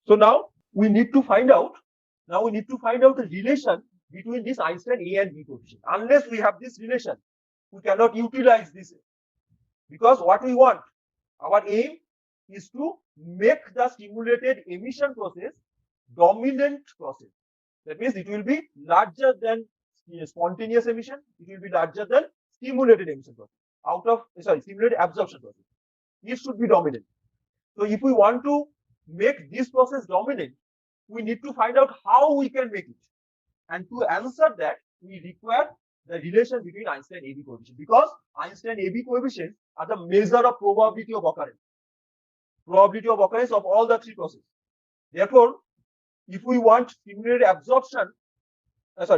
So now we need to find out. Now we need to find out the relation between this Einstein A and B coefficient. Unless we have this relation, we cannot utilize this, because what we want, our aim is to make the stimulated emission process dominant process. That means it will be larger than spontaneous emission. It will be larger than stimulated emission process. Stimulated absorption process. It should be dominant. So if we want to make this process dominant, we need to find out how we can make it. And to answer that, we require the relation between Einstein AB coefficient, because Einstein AB coefficients are the measure of probability of occurrence. Probability of occurrence of all the three processes. Therefore, if we want stimulated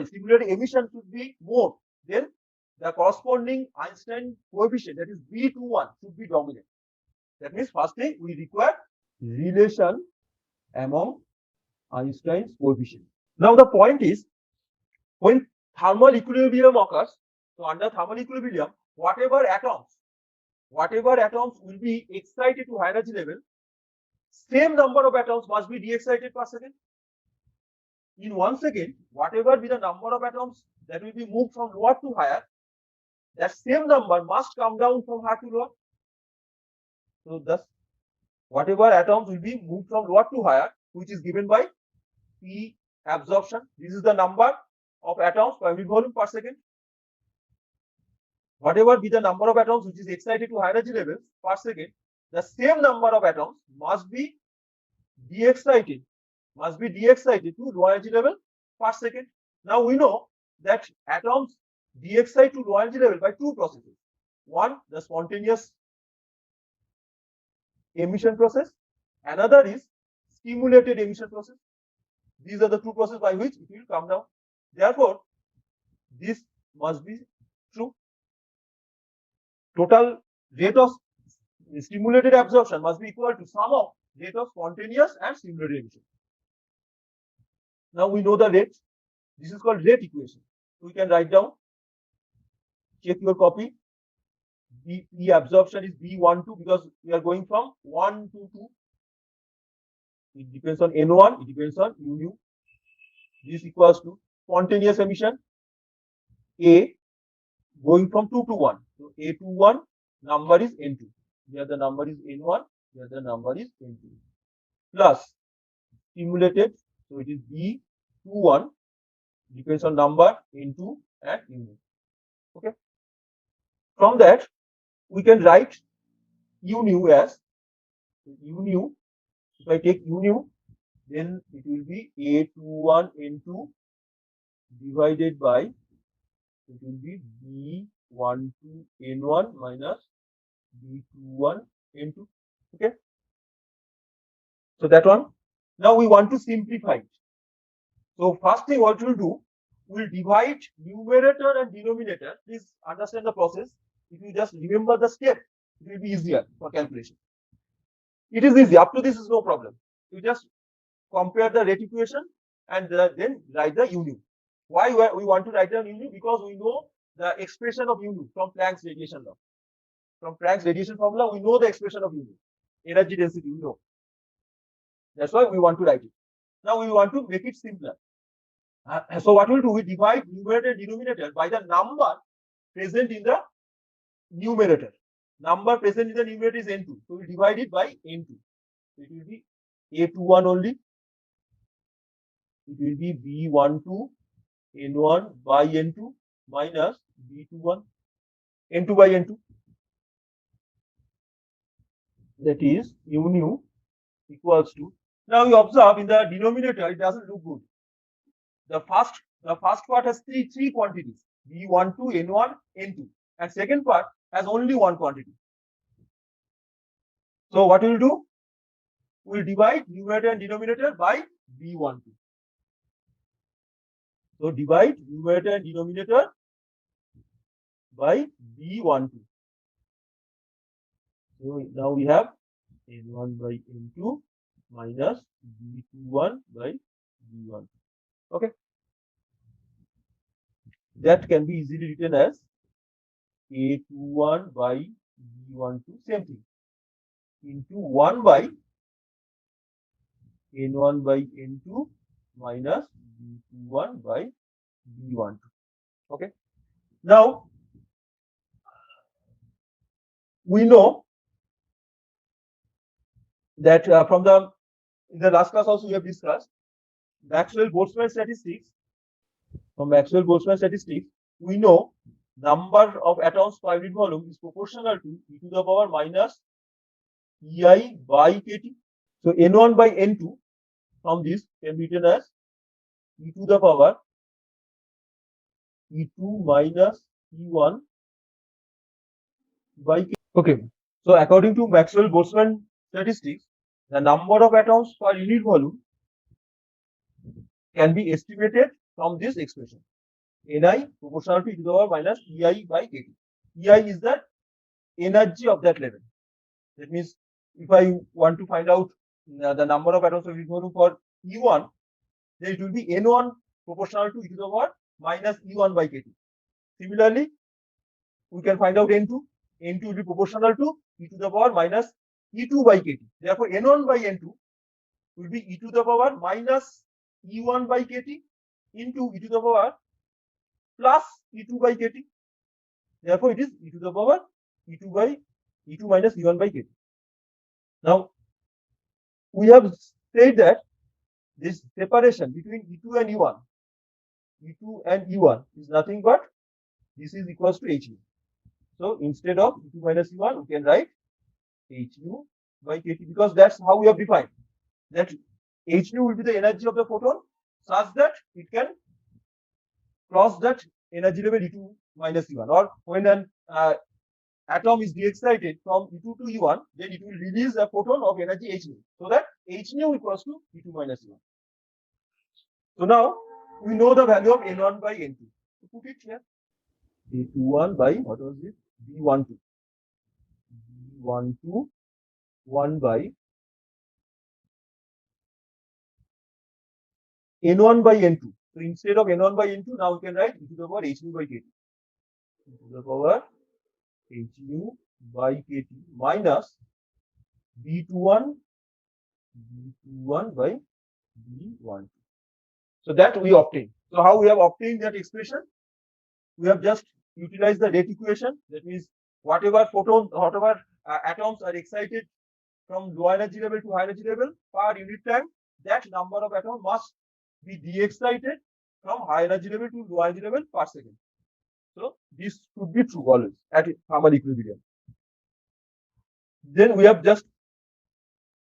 stimulated emission should be more, then the corresponding Einstein coefficient, that is B21, should be dominant. That means first thing, we require relation among Einstein's coefficient. Now the point is, when thermal equilibrium occurs, so under thermal equilibrium, whatever atoms will be excited to high energy level, same number of atoms must be de-excited per second. In 1 second, whatever be the number of atoms that will be moved from lower to higher, that same number must come down from higher to lower. So thus, whatever atoms will be moved from lower to higher, which is given by P absorption. This is the number of atoms per unit volume per second. Whatever be the number of atoms which is excited to high energy levels per second, the same number of atoms must be de-excited to low energy level per second. Now we know that atoms de-excite to low energy level by two processes. One, the spontaneous emission process. Another is stimulated emission process. These are the two processes by which it will come down. Therefore, this must be true. Total rate of stimulated absorption must be equal to sum of rate of spontaneous and stimulated emission. Now we know the rate. This is called rate equation. We can write down. Check your copy. The absorption is B12 because we are going from 1 to 2. It depends on N1, it depends on U nu. This equals to spontaneous emission A going from 2 to 1. So A21 number is N2. Here the number is N1, here the number is N2. Plus stimulated, so it is B21, depends on number N2 and U nu. Okay. From that, we can write U nu as U nu. If I take U nu, then it will be A21 N2 divided by, it will be B12 N1 minus B21 N2. Okay. So that one. Now we want to simplify it. So first thing what we'll do, we'll divide numerator and denominator. Please understand the process. If you just remember the step, it will be easier for calculation. It is easy. Up to this is no problem. You just compare the rate equation and then write the U nu. Why we want to write down U nu? Because we know the expression of U nu from Planck's radiation law. From Planck's radiation formula, we know the expression of U nu. Energy density, we know. That's why we want to write it. Now we want to make it simpler. So what we'll do, we divide numerator and denominator by the number present in the numerator. Number present in the numerator is N2. So we divide it by N2. So it will be A21 only. It will be B12 N1 by N2 minus B21 N2 by N2. That is U nu equals to. Now you observe in the denominator it doesn't look good. The first part has three quantities, B12 N1 N2, and second part has only one quantity. So what we'll do, we'll divide numerator and denominator by B12. So divide numerator and denominator by B12. So now we have N1 by N2 minus B21 by B12. Okay. That can be easily written as A21 by B12, same thing, into 1 by N1 by N2 minus B21 by B12. Okay. Now, we know that in the last class also we have discussed Maxwell-Boltzmann statistics. From Maxwell-Boltzmann statistics, we know number of atoms per unit volume is proportional to e to the power minus EI by KT. So N1 by N2 from this can be written as e to the power E2 minus E1 by KT. Okay. So according to Maxwell-Boltzmann statistics, the number of atoms per unit volume can be estimated from this expression. Ni proportional to e to the power minus EI by KT. EI is the energy of that level. That means if I want to find out the number of atoms of unit volume for E1, then it will be N1 proportional to e to the power minus E1 by KT. Similarly, we can find out N2. N2 will be proportional to e to the power minus E2 by KT. Therefore, N1 by N2 will be e to the power minus E1 by KT into e to the power plus E2 by KT. Therefore, it is e to the power E2 minus E1 by KT. Now, we have said that this separation between E2 and E1 is nothing but this is equals to h nu. So instead of E2 minus E1, we can write h nu by KT, because that's how we have defined that h nu will be the energy of the photon such that it can cross that energy level E2 minus E1, or when an atom is de-excited from E2 to E1, then it will release a photon of energy h nu, so that h nu equals to E2 minus E1. So now we know the value of N1 by N2. So put it here. A21 by, what was it? B12. B12, 1 by N1 by N2. So instead of N1 by N2, now we can write e to the power h nu by KT. E to the power h nu by KT minus B21 by B12. So that we obtain. So how we have obtained that expression? We have just utilized the rate equation. That means whatever atoms are excited from low energy level to high energy level per unit time, that number of atoms must be de-excited from high energy level to low energy level per second. So this should be true always at thermal equilibrium. Then we have just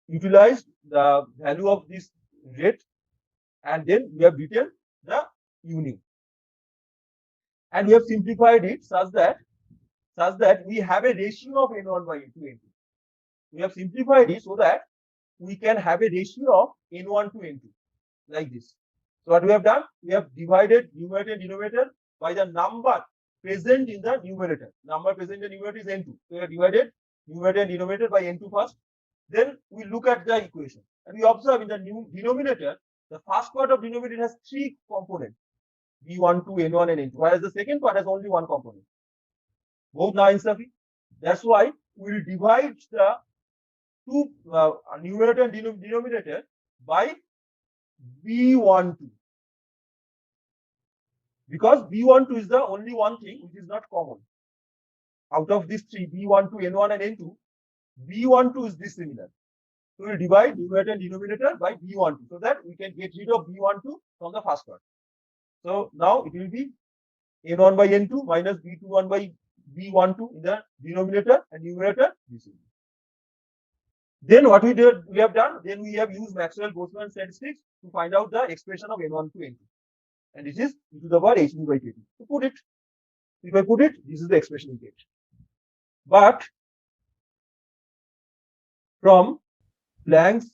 utilized the value of this rate, and then we have written the u nu. And we have simplified it such that we have a ratio of N1 by N2. We have simplified it so that we can have a ratio of N1 to N2 like this. So what we have done, we have divided numerator and denominator by the number present in the numerator. Number present in the numerator is N2. So we have divided numerator and denominator by N2 first. Then we look at the equation and we observe in the denominator, the first part of denominator has 3 components. B12, N1 and N2, whereas the second part has only 1 component. Both non-insafi. That's why we will divide the two numerator and denominator by B12. Because B12 is the only one thing which is not common. Out of these 3, B12, N1 and N2, B12 is dissimilar. So we will divide numerator and denominator by B12 so that we can get rid of B12 from the first part. So now it will be N1 by N2 minus B21 by B12 in the denominator and numerator. Then what we have done, then we have used Maxwell-Boltzmann statistics to find out the expression of N1 to N2. And it is e to the power h nu by KT. So put it. If I put it, this is the expression we get. But from Planck's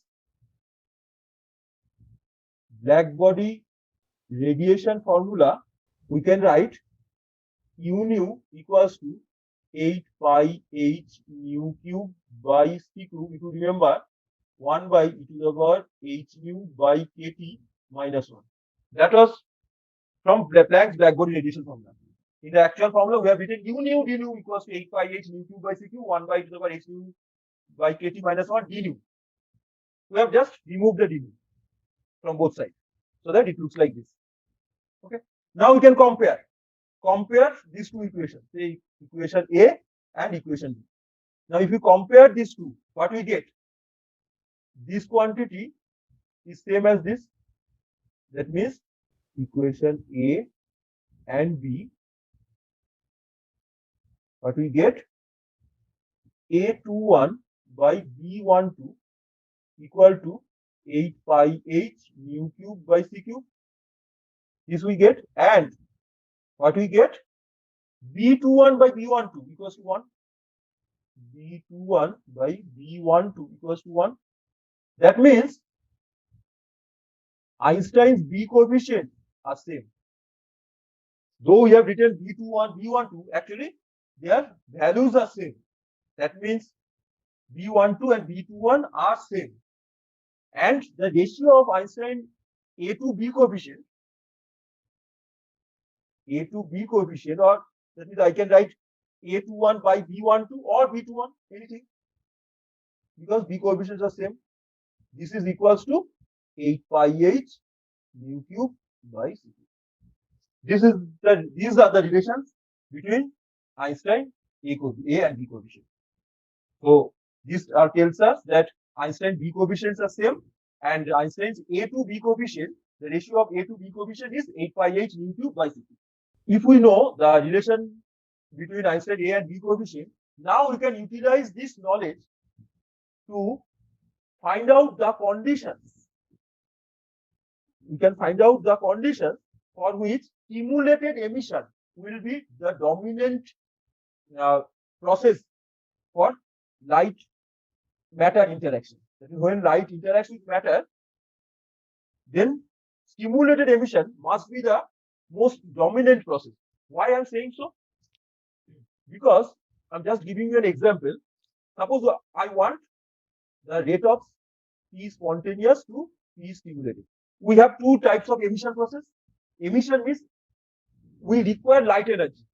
black body radiation formula, we can write u nu equals to 8 pi h nu cube by c cube. If you remember, 1 by e to the power h nu by KT minus 1. That was from Planck's black body radiation formula. In the actual formula, we have written u nu d nu equals to 8 pi h nu cube by c cube, 1 by e to the power h nu by KT minus 1 d nu. We have just removed the d nu. from both sides so that it looks like this. Okay. Now we can compare these two equations, say equation A and equation B. Now if you compare these two, what we get? This quantity is same as this. That means equation A and B, what we get? A21 by B12 equal to 8 pi h mu cube by c cube. This we get, and what we get? B21 by B12 equals to 1. B21 by B12 equals to 1. That means Einstein's B coefficient are same. Though we have written B21, B12, actually their values are same. That means B12 and B21 are same. And the ratio of Einstein A to B coefficient, or that means I can write A21 by B12 or B21, anything, because B coefficients are same. This is equals to 8 pi h mu cube by c cube. These are the relations between Einstein A and B coefficient. So this tells us that Einstein B coefficients are same, and Einstein's A to B coefficient, the ratio of A to B coefficient is 8 pi h mu cube by c cube. If we know the relation between Einstein A and B coefficient, now we can utilize this knowledge to find out the conditions. We can find out the conditions for which stimulated emission will be the dominant process for light matter interaction. That is, when light interacts with matter, then stimulated emission must be the most dominant process. Why I am saying so? Because I am just giving you an example. Suppose I want the rate of P spontaneous to P stimulated. We have two types of emission process. Emission means we require light energy.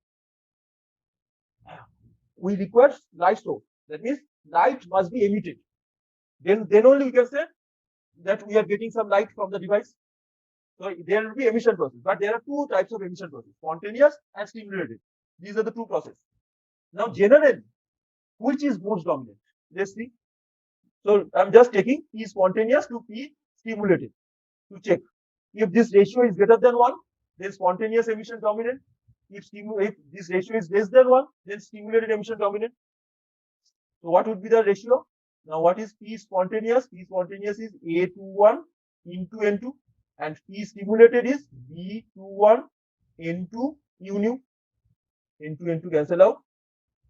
We require light source. That means light must be emitted. Then only we can say that we are getting some light from the device. So there will be emission process. But there are two types of emission process: spontaneous and stimulated. These are the two processes. Now generally, which is most dominant? Let's see. So I'm just taking P spontaneous to P stimulated to check. If this ratio is greater than 1, then spontaneous emission dominant. If this ratio is less than 1, then stimulated emission dominant. So what would be the ratio? Now what is P spontaneous? P spontaneous is A21 into N2, and P stimulated is B21 N2 U nu. N2 N2 cancel out.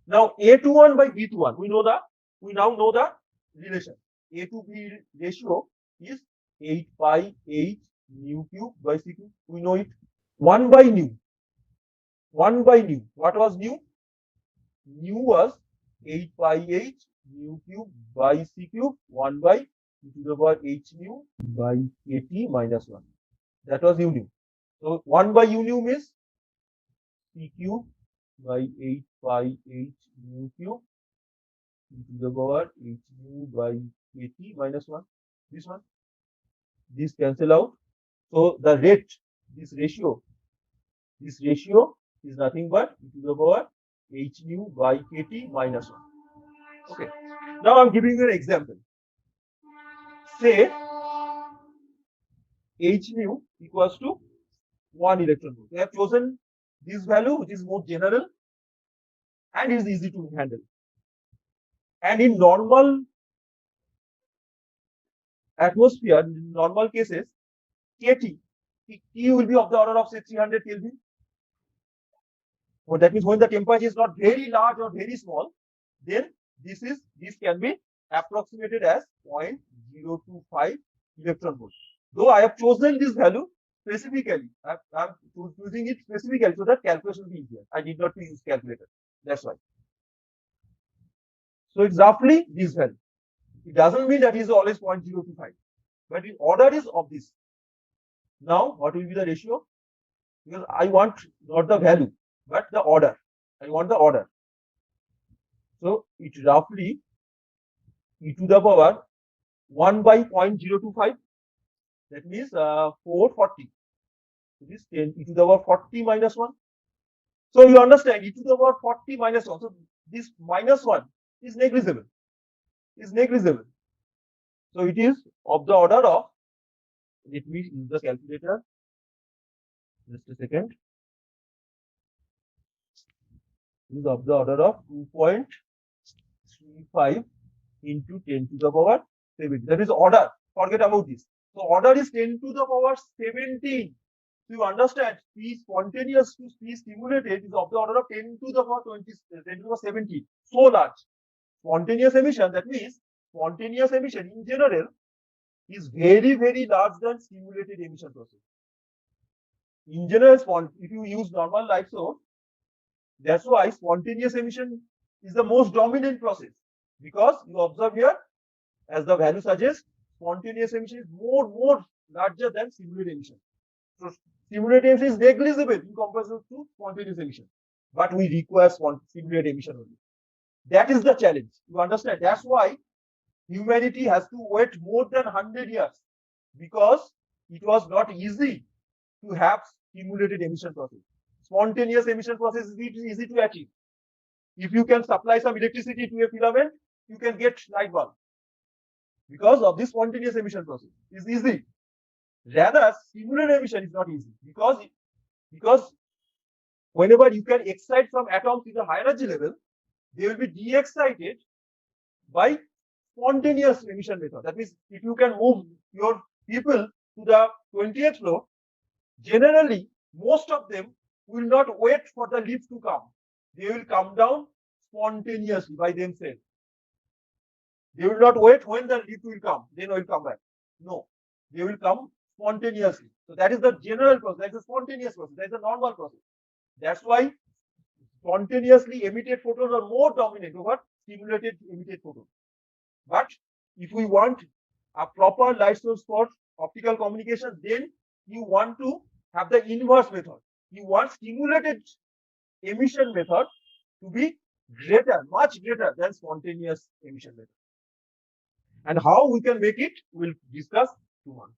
Now A21 by B21, we now know the relation. A to B ratio is 8 pi h mu cube by c cube. We know it. 1 by nu. What was nu? Nu was 8 pi h mu cube by c cube, 1 by e to the power h nu by kt minus 1. That was u nu. So 1 by u nu means c cube by 8 pi h mu cube e to the power h nu by kt minus 1. This one. This cancel out. So the rate, this ratio is nothing but e to the power h nu by kt minus 1. Okay. Now I'm giving you an example. Say h nu equals to 1 electron volt. We have chosen this value, which is more general and is easy to handle. And in normal atmosphere, in normal cases, T will be of the order of say 300 Kelvin. So that means when the temperature is not very large or very small, then this can be approximated as 0.025 electron volt. Though I have chosen this value specifically, I am choosing it specifically so that calculation will be easier. I did not use calculator. That's why. So it's roughly this value. It doesn't mean that it is always 0.025, but the order is of this. Now, what will be the ratio? Because I want not the value, but the order. I want the order. So it roughly e to the power 1 by 0.025. That means 440. It is 10 e to the power 40 minus 1. So you understand, e to the power 40 minus 1. So this minus 1 is negligible. So it is of the order of, let me use the calculator. Just a second. It is of the order of 2.35 into 10 to the power 17. That is order. Forget about this. So order is 10 to the power 17. So you understand, P spontaneous to P stimulated is of the order of 10 to the power 20, 10 to the power 17. So large. Spontaneous emission, that means spontaneous emission in general is very, very large than stimulated emission process. In general, if you use normal light source, that's why spontaneous emission is the most dominant process, because you observe here, as the value suggests, spontaneous emission is more larger than stimulated emission. So stimulated emission is negligible in comparison to spontaneous emission, but we require stimulated emission only. That is the challenge. You understand? That's why humanity has to wait more than 100 years, because it was not easy to have stimulated emission process. Spontaneous emission process is easy to achieve. If you can supply some electricity to a filament, you can get light bulb. Because of this spontaneous emission process, is easy. Rather, stimulated emission is not easy, because whenever you can excite some atoms in the high energy level, they will be de-excited by spontaneous emission method. That means if you can move your people to the 20th floor, generally most of them will not wait for the lift to come. They will come down spontaneously by themselves. They will not wait when the lift will come, then will come back. No, they will come spontaneously. So that is the general process. That is the spontaneous process. That is the normal process. That's why spontaneously emitted photons are more dominant over stimulated emitted photons. But if we want a proper light source for optical communication, then you want to have the inverse method. You want stimulated emission method to be greater, much greater than spontaneous emission method. And how we can make it, we'll discuss tomorrow.